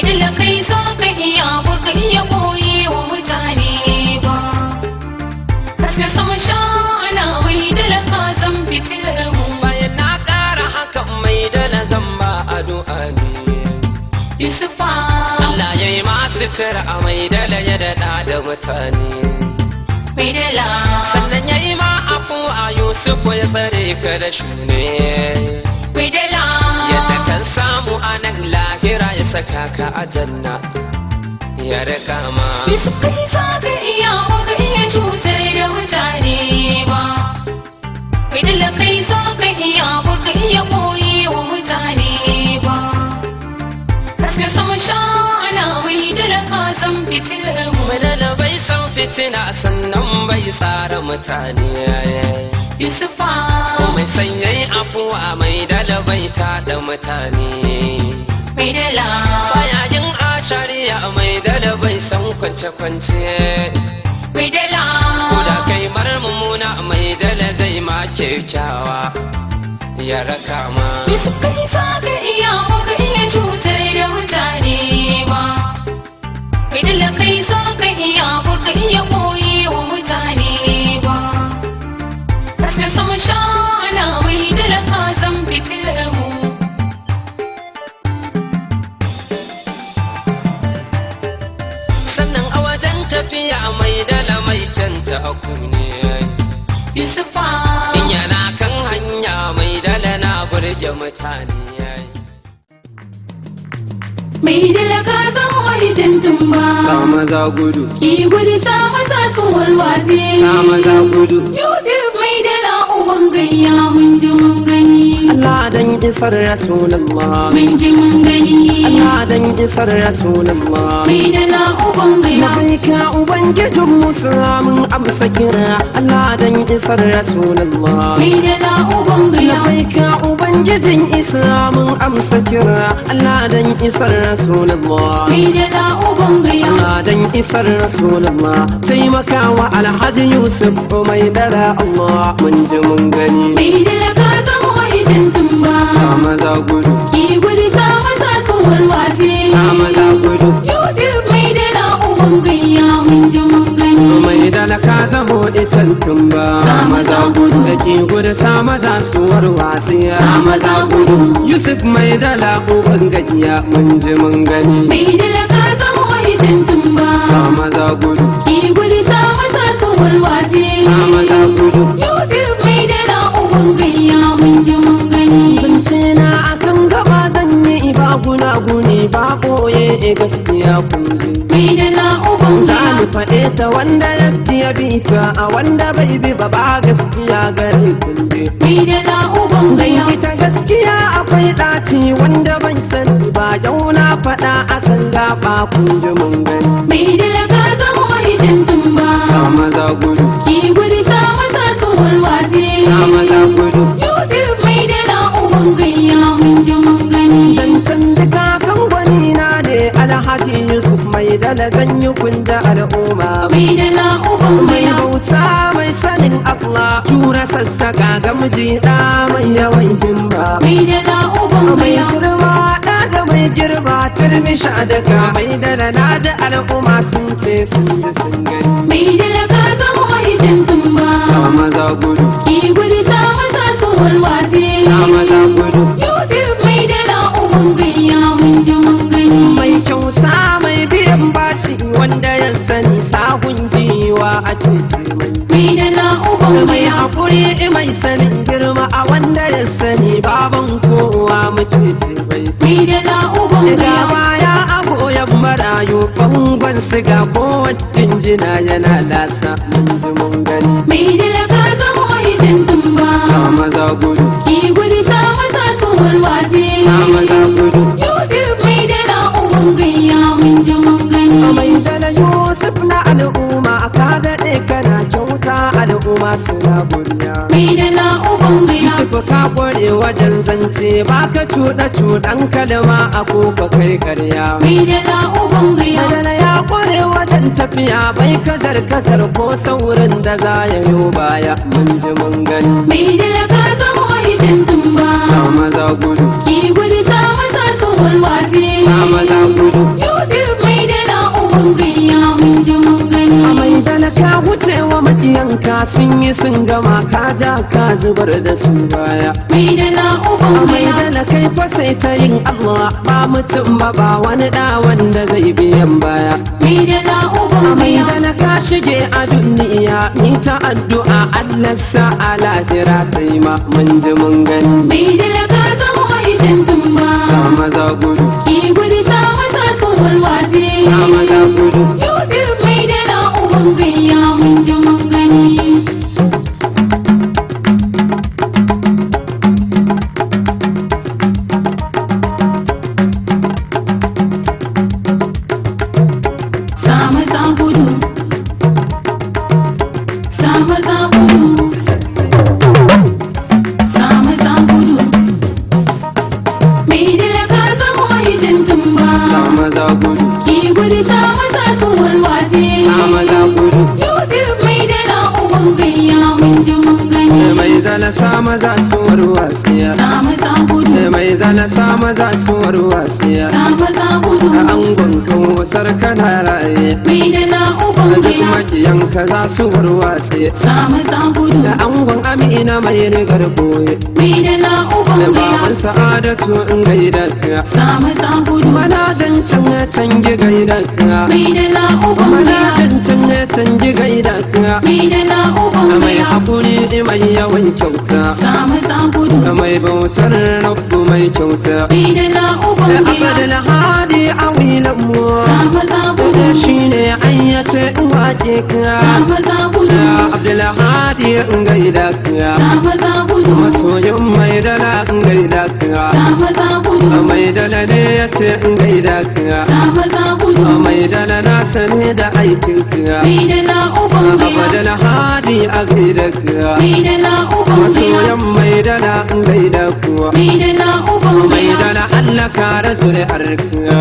mai dala kai za ka iya ba ka iya boye wa mutane ba. Haske sama shana mai dala ka zan fitilar mu. Bayan na ƙara hakan mai dala zan ba addu'a ne. Yusufa Allah ya yi masu tara a mai dala ya daɗa da mutane. mai dala Sannan ya yi ma afuwa Yusufu ya tsare ka da shune. mai dala Yadda kan samu a nan lahira ya saka ka a janna ya rika ma. Yusuf kai za ka iya ba ka iya cutar da mutane ba. Mai dala kai za ka iya ba ka iya boye wa mutane ba. Haske sama shana mai dala ka san fitilar mu. Madala bai san fitina sannan bai tsara mutane. Yusufa Mai sanyayi afuwa mai dala bai tada mutane. mai dala Baya yin ashariya mai dala bai san kwance-kwance. mai dala Koda kai mummuna mai dala zai ma kyakkyawa ya raka ma. Yusuf kai za ka iya ba ka iya cutar da mutane ba. Mai dala kai za ka iya ba ka iya boye wa mutane ba. Haske sama shana mai dala ka san fitilar mu. Sannan a wajen tafiya mai dala mai kyanta aku ne. Yusufa In yana kan hanya mai dala na burge mutane. mai dala ka san wani tumba. Sa maza gudu, Ki gudu sa maza su warwatse. sa maza gudu. Yusuf mai dala uban gayya mun ji mun gani. Allah dan isar Rasulullah. Mun ji mun gani. Allah dan isar Rasulullah. Mai dala uban gayya. Labaika ubangijin musa mun amsa kira. Allah dan isar Rasulullah. Mai dala uban gayya. Labaika ubangijin isa mun amsa kira. Allah dan isar Rasulullah. Mai dala uban gayya. Allah dan isar Rasulullah. Taimakawa Alhaji Yusuf mai dara Allah mun ji mun gani. Mai dala ka san wani tumba. Sa maza gudu, Ki gudu sa maza su warwatse. sa maza gudu. Yusuf mai dala uban gayya mun ji mun gani. Mai dalaka zamo icen tumba. Sa maza gudu. Da ke gudu sa maza su warwasiya. Sa maza gudu. Yusuf mai dala uban gajiya mun ji mun gani. Mai dala ka san wani tumba. Sa maza gudu, Ki gudu sa maza su warwatse. sa maza gudu. Yusuf mai dala uban gayya mun ji mun gani. Zance na akan gaba zan yi ba guna-guni ba ɓoye gaskiya kun ji. Mai dala uban Za gayya. mu faɗe ta wanda ya bi ta a wanda bai bi ba gaskiya gare kun ji. Mai dala uban gayya. Ita gaskiya akwai ɗaci wanda bai sani ba yau na faɗa akan gaba kun ji mun gani. Mai dala ka san wani tumba. Sa maza gudu, Ki gudu sa maza su warwatse. sa maza gudu. Yusuf mai dala uban gayya mun ji mun gani. Zancen duka kan gwani na ne Alhaji Yusuf mai dala zan yi kunja al'umma. Mai dala uban Mai gayya. bauta mai sanin Allah tura sassaka ga miji ɗa mai yawan himma. Mai dala uban Mai gayya. girma ɗa da mai girma turmi daga mai dala na da al'umma sun ce sun ji sun gani. Mai dala ka san wani tumba. Sa maza gudu, Ki gudu sa maza su warwatse. sa maza gudu. Yusuf mai dala uban gayya mun ji mun gani. Mai kyauta mai biyan bashi wanda ya sani sahun giwa ake ce mai. Mai dala uban Mai gayya. haƙuri mai sanin girma a wanda ya sani baban kowa muke ce mai. Mai dala uban Da gayya. baya a goyon marayu bangon siga kowacin jina yana lasa mun ji mun gani. Mai dala ka san wani tumba. Sa maza gudu, Ki gudu sa maza su warwatse. sa maza gudu. Yusuf mai dala uban gayya mun ji mun gani. Mai dala Yusuf na al'umma ka daɗe kana kyauta al'umma suna guriya. Mai dala uban gayya. Yusuf ka kware wajen zance baka cuɗan kalma a kofa kai karya. Mai dala uban gayya. Madala ya kware wajen tafiya bai kazar ko saurin da za ya yo baya mun ji mun gani. Mai dala ka san wani tumba. Sa maza gudu, Ki gudu sa maza su warwatse. sa maza gudu. gudu Yusuf mai dala uban gayya mun ji mun gani. a mai dalaka wucewa maƙiyanka sun yi sun gama ka ja ka zubar da su baya Mai dala uban a mai gayya. dalakai fa sai ta yin Allah ba mutum ba wani da wanda zai biyan baya Mai dala uban mai gayya. dala ka shige a duniya ni ta addu'a Allah sa a lahira ta yi ma mun ji mun gani Mai dala ka zama aikin tumba. sa maza gudu Ki gudu sa masa tsohon waje. sa maza gudu Yusuf mai dala uban gayya mun ji mun gani. Sama sa gudu. Sama sa gudu. Sama sa gudu. Mai dala ka zama aikin tumba. sa maza gudu Ki gudu sa masa tsohon waje. sa maza gudu Yusuf mai dala uban gayya mun ji mun gani. mai zala sa maza suwar wasiya Sama sa gudu. mai zala sa maza suwar wasiya Sama sa gudu. a angon kawasar kana raye Mai dala uban da duk gayya. makiyanka za su warwatse Sama sa gudu. da angon amina mai rigar boye Mai dala uban da gayya. baban sa'adatu in gaida ka Sama sa gudu. mana zancen ya canji gaida ka Mai dala uban mana gayya. zancen ya canji gaida ka Mai dala uban a mai gayya. haƙuri mai yawan kyauta Sama sa gudu. a mai bautar rabbu mai kyauta Mai dala uban da gayya. abadal hadi a wilan mu Sama sa gudu. shi ne ayyace in waƙe ka Sama sa gudu. ya abdulhadi in gaida ka Sama sa gudu. masoyin mai dala in gaida ka Sama sa gudu. mai dala ne ya ce in gaida ka Sama sa gudu. mai dala na sane da aikin ka Mai dala uban gayya. abadal hadi a gaida ka Mai dala uban gayya. masoyan mai dala in gaida kuwa Mai dala uban mai gayya. dala Allah ka rasu da arka